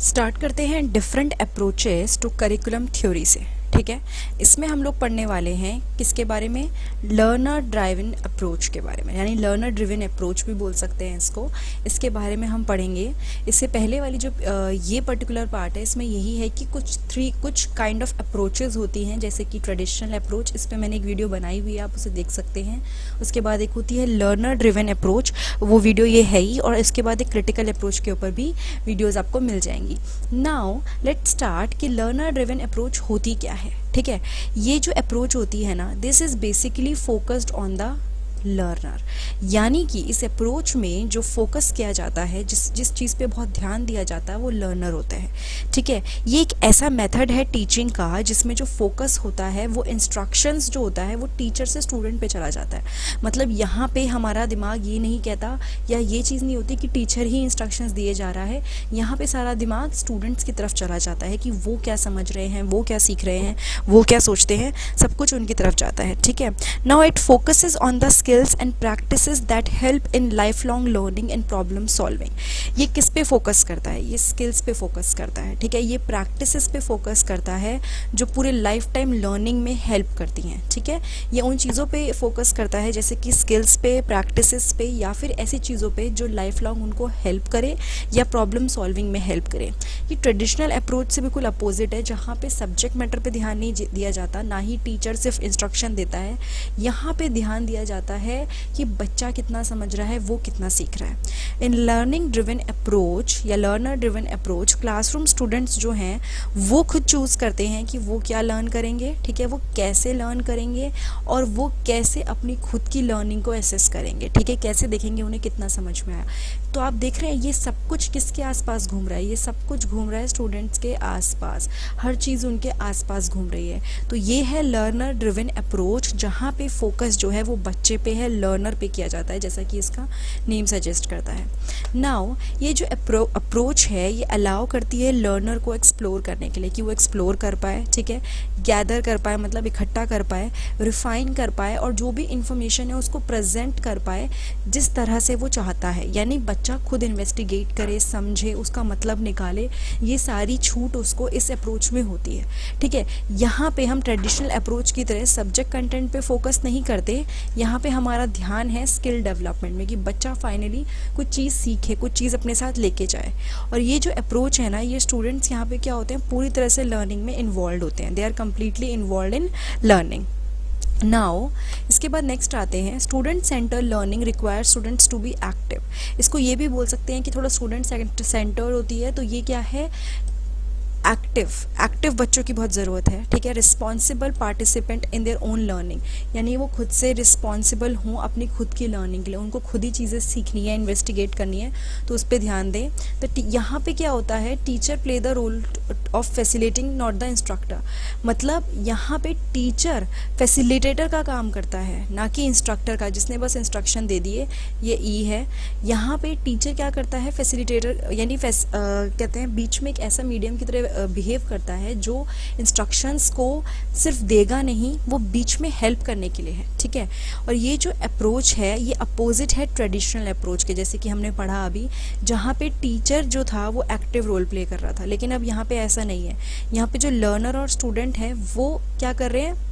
Start करते हैं different approaches to curriculum theory से। ठीक है, इसमें हम लोग पढ़ने वाले हैं किसके बारे में, लर्नर ड्राइवन अप्रोच के बारे में, यानी लर्नर ड्रिवन अप्रोच भी बोल सकते हैं इसको। इसके बारे में हम पढ़ेंगे। इससे पहले वाली जो ये पर्टिकुलर पार्ट है, इसमें यही है कि कुछ काइंड ऑफ अप्रोचेस होती हैं, जैसे कि ट्रेडिशनल अप्रोच, इस पर मैंने एक वीडियो बनाई हुई है, आप उसे देख सकते हैं। उसके बाद एक होती है लर्नर ड्रिवन अप्रोच, वो वीडियो ये है ही, और इसके बाद एक क्रिटिकल अप्रोच के ऊपर भी वीडियोज़ आपको मिल जाएंगी। नाउ लेट्स स्टार्ट कि लर्नर ड्रिवन अप्रोच होती क्या है। ठीक है, ये जो अप्रोच होती है ना, this is basically focused on the learner, यानी कि इस अप्रोच में जो फोकस किया जाता है, जिस चीज़ पे बहुत ध्यान दिया जाता है, वो लर्नर होता है। ठीक है, ये एक ऐसा मेथड है टीचिंग का जिसमें जो फोकस होता है वो इंस्ट्रक्शंस जो होता है वो टीचर से स्टूडेंट पे चला जाता है। मतलब यहाँ पे हमारा दिमाग ये नहीं कहता, या ये चीज़ नहीं होती कि टीचर ही इंस्ट्रक्शंस दिए जा रहा है। यहाँ पे सारा दिमाग स्टूडेंट्स की तरफ चला जाता है कि वो क्या समझ रहे हैं, वो क्या सीख रहे हैं, वो क्या सोचते हैं, सब कुछ उनकी तरफ जाता है। ठीक है, now it focuses on the skills and practices that help in lifelong learning and problem solving। ये किस पे फोकस करता है, ये स्किल्स पे फोकस करता है। ठीक है, ये प्रैक्टिसेस पे फोकस करता है जो पूरे लाइफ टाइम लर्निंग में हेल्प करती हैं। ठीक है, ये उन चीज़ों पे फोकस करता है जैसे कि स्किल्स पे, प्रैक्टिसेस पे, या फिर ऐसी चीज़ों पे जो लाइफ लॉन्ग उनको हेल्प करे या प्रॉब्लम सॉल्विंग में हेल्प करे। ये ट्रेडिशनल अप्रोच से बिल्कुल अपोजिट है, जहाँ पे सब्जेक्ट मैटर पे ध्यान नहीं दिया जाता, ना ही टीचर सिर्फ इंस्ट्रक्शन देता है। यहाँ पे ध्यान दिया जाता है कि बच्चा कितना समझ रहा है, वो कितना सीख रहा है। इन लर्निंग ड्रिवन अप्रोच या learner driven approach, classroom students जो हैं वो खुद चूज़ करते हैं कि वो क्या लर्न करेंगे। ठीक है, वो कैसे लर्न करेंगे और वो कैसे अपनी खुद की लर्निंग को एसेस करेंगे। ठीक है, कैसे देखेंगे उन्हें कितना समझ में आया। तो आप देख रहे हैं ये सब कुछ किसके आसपास घूम रहा है, ये सब कुछ घूम रहा है स्टूडेंट्स के आसपास, हर चीज़ उनके आसपास घूम रही है। तो ये है लर्नर ड्रिवन अप्रोच, जहाँ पे फोकस जो है वो बच्चे पे है, लर्नर पे किया जाता है, जैसा कि इसका नेम सजेस्ट करता है। नाउ ये जो अप्रोच है ये अलाउ करती है लर्नर को एक्सप्लोर करने के लिए, कि वो एक्सप्लोर कर पाए। ठीक है, गैदर कर पाए, मतलब इकट्ठा कर पाए, रिफाइन कर पाए, और जो भी इंफॉर्मेशन है उसको प्रेजेंट कर पाए जिस तरह से वो चाहता है। यानी बच्चा खुद इन्वेस्टिगेट करे, समझे, उसका मतलब निकाले, ये सारी छूट उसको इस अप्रोच में होती है। ठीक है, यहाँ पे हम ट्रेडिशनल अप्रोच की तरह सब्जेक्ट कंटेंट पे फोकस नहीं करते, यहाँ पे हमारा ध्यान है स्किल डेवलपमेंट में, कि बच्चा फाइनली कुछ चीज़ सीखे, कुछ चीज़ अपने साथ लेके जाए। और ये जो अप्रोच है ना, ये स्टूडेंट्स यहाँ पे क्या होते हैं, पूरी तरह से लर्निंग में इन्वॉल्व होते हैं, they are completely involve in learning. Now इसके बाद नेक्स्ट आते हैं student centre learning require students to be active. इसको ये भी बोल सकते हैं कि थोड़ा स्टूडेंट सेंटर होती है, तो ये क्या है, एक्टिव बच्चों की बहुत ज़रूरत है। ठीक है, responsible participant in their own learning, यानी वो खुद से रिस्पॉन्सिबल हों अपनी खुद की लर्निंग के लिए, उनको खुद ही चीज़ें सीखनी है, इन्वेस्टिगेट करनी है, तो उस पर ध्यान दें। तो यहाँ पे क्या होता है, teacher play the role of facilitating not the instructor. मतलब यहाँ पे टीचर फैसिलिटेटर का काम करता है, ना कि इंस्ट्रक्टर का, जिसने बस इंस्ट्रक्शन दे दिए। ये ई है, यहाँ पे टीचर क्या करता है, फैसिलिटेटर, यानी कहते हैं बीच में एक ऐसा मीडियम की तरह बिहेव करता है जो इंस्ट्रक्शंस को सिर्फ देगा नहीं, वो बीच में हेल्प करने के लिए है। ठीक है, और ये जो अप्रोच है ये अपोजिट है ट्रेडिशनल अप्रोच के, जैसे कि हमने पढ़ा अभी, जहाँ पे टीचर जो था वो एक्टिव रोल प्ले कर रहा था। लेकिन अब यहाँ पे ऐसा नहीं है, यहाँ पे जो लर्नर और स्टूडेंट है वो क्या कर रहे हैं,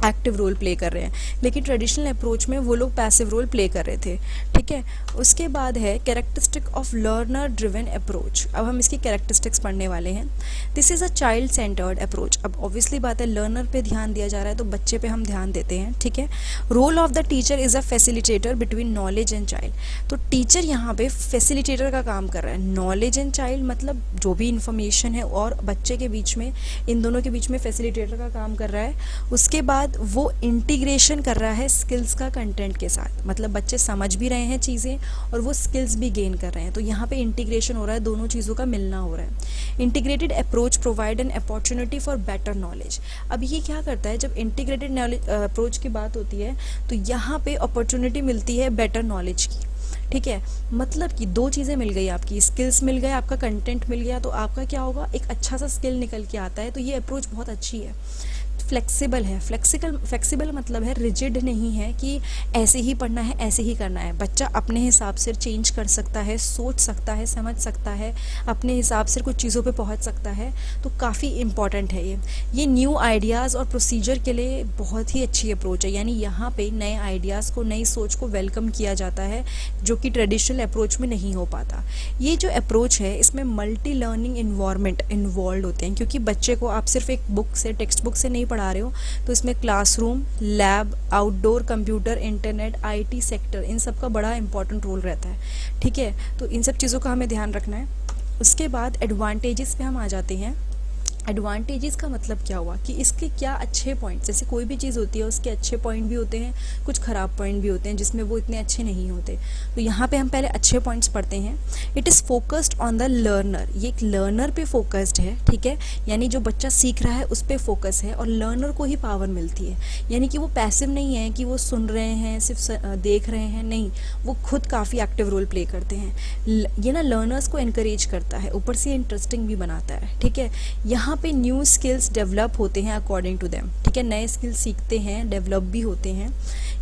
एक्टिव रोल प्ले कर रहे हैं। लेकिन ट्रेडिशनल अप्रोच में वो लोग पैसिव रोल प्ले कर रहे थे। ठीक है, उसके बाद है characteristic of learner driven approach. अब हम इसकी कैरेक्टरिस्टिक्स पढ़ने वाले हैं। This is a child centred approach. अब ऑब्वियसली बात है, लर्नर पे ध्यान दिया जा रहा है तो बच्चे पे हम ध्यान देते हैं। ठीक है, role of the teacher is a facilitator between knowledge and child. तो टीचर यहाँ पे फैसिलिटेटर का काम कर रहा है, नॉलेज एंड चाइल्ड मतलब जो भी इंफॉर्मेशन है और बच्चे के बीच में, इन दोनों के बीच में फैसिलिटेटर का काम कर रहा है। उसके बाद वो इंटीग्रेशन कर रहा है स्किल्स का कंटेंट के साथ, मतलब बच्चे समझ भी रहे हैं चीज़ें और वो स्किल्स भी गेन कर रहे हैं, तो यहाँ पे इंटीग्रेशन हो रहा है, दोनों चीज़ों का मिलना हो रहा है। Integrated approach provide an opportunity for better knowledge. अब ये क्या करता है, जब इंटीग्रेटेड नॉलेज अप्रोच की बात होती है तो यहाँ पे अपॉर्चुनिटी मिलती है बेटर नॉलेज की। ठीक है, मतलब कि दो चीज़ें मिल गई, आपकी स्किल्स मिल गए, आपका कंटेंट मिल गया, तो आपका क्या होगा, एक अच्छा सा स्किल निकल के आता है। तो ये अप्रोच बहुत अच्छी है। फ्लेक्सिबल है। फ्लेक्सिबल मतलब है रिजिड नहीं है कि ऐसे ही पढ़ना है, ऐसे ही करना है। बच्चा अपने हिसाब से चेंज कर सकता है, सोच सकता है, समझ सकता है, अपने हिसाब से कुछ चीज़ों पे पहुंच सकता है। तो काफ़ी इम्पॉर्टेंट है ये न्यू आइडियाज़ और प्रोसीजर के लिए बहुत ही अच्छी अप्रोच है। यानी यहाँ पे नए आइडियाज़ को, नई सोच को वेलकम किया जाता है, जो कि ट्रेडिशनल अप्रोच में नहीं हो पाता। ये जो अप्रोच है इसमें मल्टी लर्निंग इन्वायरमेंट इन्वॉल्व होते हैं, क्योंकि बच्चे को आप सिर्फ एक बुक से, टेक्स्ट बुक से नहीं पढ़ा रहे हो। तो इसमें classroom, lab, outdoor computer, internet, IT sector, इन सब का बड़ा इंपॉर्टेंट रोल रहता है। ठीक है, तो इन सब चीज़ों का हमें ध्यान रखना है। उसके बाद एडवांटेजेस पे हम आ जाते हैं। एडवांटेजेस का मतलब क्या हुआ कि इसके क्या अच्छे पॉइंट, जैसे कोई भी चीज़ होती है उसके अच्छे पॉइंट भी होते हैं, कुछ ख़राब पॉइंट भी होते हैं जिसमें वो इतने अच्छे नहीं होते। तो यहाँ पे हम पहले अच्छे पॉइंट्स पढ़ते हैं। It is focused on the learner, ये एक लर्नर पे फोकस्ड है। ठीक है, यानी जो बच्चा सीख रहा है उस पर फोकस है और लर्नर को ही पावर मिलती है। यानी कि वो पैसिव नहीं है कि वो सुन रहे हैं, सिर्फ देख रहे हैं, नहीं, वो खुद काफ़ी एक्टिव रोल प्ले करते हैं। ये ना लर्नर्स को इनकरेज करता है, ऊपर से इंटरेस्टिंग भी बनाता है। ठीक है, यहाँ पे न्यू स्किल्स डेवलप होते हैं अकॉर्डिंग टू देम। ठीक है, नए स्किल्स सीखते हैं, डेवलप भी होते हैं।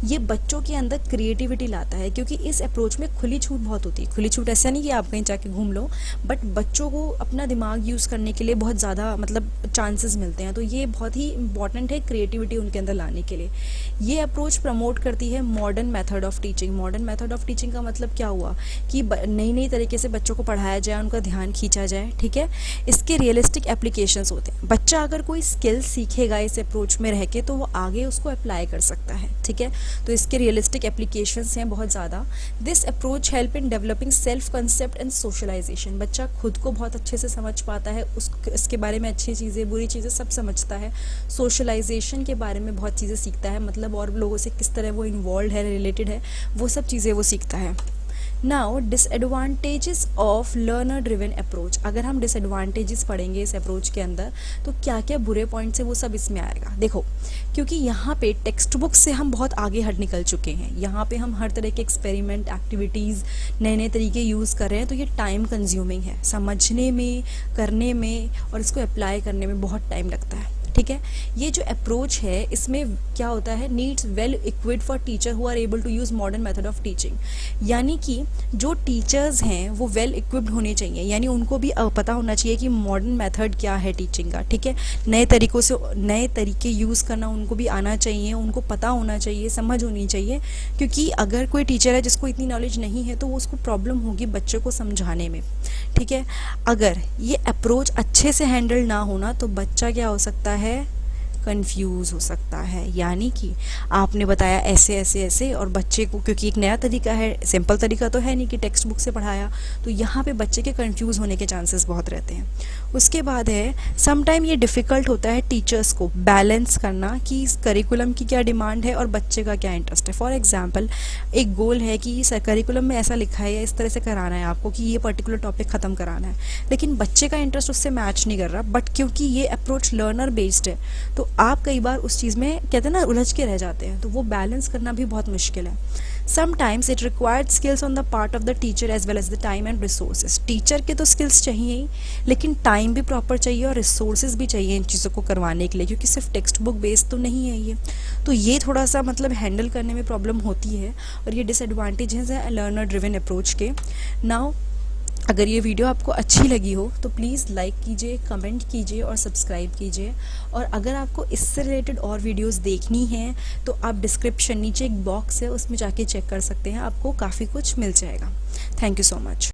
ये बच्चों के अंदर क्रिएटिविटी लाता है, क्योंकि इस अप्रोच में खुली छूट बहुत होती है। खुली छूट ऐसा नहीं कि आप कहीं जाके घूम लो, बट बच्चों को अपना दिमाग यूज़ करने के लिए बहुत ज़्यादा मतलब चांसेस मिलते हैं। तो ये बहुत ही इंपॉर्टेंट है क्रिएटिविटी उनके अंदर लाने के लिए। ये अप्रोच प्रमोट करती है modern method of teaching. Modern method of teaching का मतलब क्या हुआ कि नई नई तरीके से बच्चों को पढ़ाया जाए, उनका ध्यान खींचा जाए। ठीक है, इसके रियलिस्टिक एप्लीकेशंस होते हैं। बच्चा अगर कोई स्किल सीखेगा इस अप्रोच में रह के तो वो आगे उसको अप्लाई कर सकता है। ठीक है, तो इसके रियलिस्टिक एप्लीकेशंस हैं बहुत ज़्यादा। This approach help in developing self concept and socialisation. बच्चा खुद को बहुत अच्छे से समझ पाता है, उसके बारे में अच्छी चीज़ें, बुरी चीज़ें सब समझता है। सोशलाइजेशन के बारे में बहुत चीज़ें सीखता है, मतलब और लोगों से किस तरह वो इन्वॉल्व है, रिलेटेड है, वो सब चीज़ें वो सीखता है। Now disadvantages of learner driven approach. अगर हम डिसएडवांटेजेस पढ़ेंगे इस अप्रोच के अंदर तो क्या क्या बुरे पॉइंट्स है वो सब इसमें आएगा। देखो, क्योंकि यहाँ पे टेक्स्ट बुक से हम बहुत आगे हट निकल चुके हैं। यहाँ पे हम हर तरह के एक्सपेरिमेंट, एक्टिविटीज़, नए नए तरीके यूज़ कर रहे हैं। तो ये टाइम कंज्यूमिंग है, समझने में, करने में और इसको अप्लाई करने में बहुत टाइम लगता है। ठीक है, ये जो अप्रोच है इसमें क्या होता है, needs well equipped for teacher who are able to use modern method of teaching. यानी कि जो टीचर्स हैं वो वेल इक्विप्ड होने चाहिए, यानी उनको भी पता होना चाहिए कि मॉडर्न मेथड क्या है टीचिंग का। ठीक है, नए तरीक़ों से, नए तरीके यूज़ करना उनको भी आना चाहिए, उनको पता होना चाहिए, समझ होनी चाहिए। क्योंकि अगर कोई टीचर है जिसको इतनी नॉलेज नहीं है तो वो उसको प्रॉब्लम होगी बच्चों को समझाने में। ठीक है, अगर ये अप्रोच अच्छे से हैंडल ना होना तो बच्चा क्या हो सकता है, कंफ्यूज हो सकता है। यानी कि आपने बताया ऐसे ऐसे ऐसे और बच्चे को, क्योंकि एक नया तरीका है, सिंपल तरीका तो है नहीं कि टेक्स्ट बुक से पढ़ाया, तो यहाँ पे बच्चे के कंफ्यूज होने के चांसेस बहुत रहते हैं। उसके बाद है समटाइम ये डिफ़िकल्ट होता है टीचर्स को बैलेंस करना कि इस करिकुलम की क्या डिमांड है और बच्चे का क्या इंटरेस्ट है। फॉर एग्जाम्पल, एक गोल है कि इस करिकुलम में ऐसा लिखा है या इस तरह से कराना है आपको कि ये पर्टिकुलर टॉपिक ख़त्म कराना है, लेकिन बच्चे का इंटरेस्ट उससे मैच नहीं कर रहा। बट क्योंकि ये अप्रोच लर्नर बेस्ड है तो आप कई बार उस चीज़ में कहते हैं ना उलझ के रह जाते हैं, तो वो बैलेंस करना भी बहुत मुश्किल है। Sometimes it required skills on the part of the teacher as well as the time and resources. Teacher के तो स्किल्स चाहिए ही, लेकिन टाइम भी प्रॉपर चाहिए और रिसोर्सेज भी चाहिए इन चीज़ों को करवाने के लिए, क्योंकि सिर्फ टेक्स्ट बुक बेस्ड तो नहीं है ये। तो ये थोड़ा सा मतलब हैंडल करने में प्रॉब्लम होती है और ये डिसएडवांटेजेस हैं लर्नर ड्रिवन अप्रोच के। नाउ अगर ये वीडियो आपको अच्छी लगी हो तो प्लीज़ लाइक कीजिए, कमेंट कीजिए और सब्सक्राइब कीजिए। और अगर आपको इससे रिलेटेड और वीडियोस देखनी हैं तो आप डिस्क्रिप्शन, नीचे एक बॉक्स है उसमें जाके चेक कर सकते हैं, आपको काफ़ी कुछ मिल जाएगा। Thank you so much.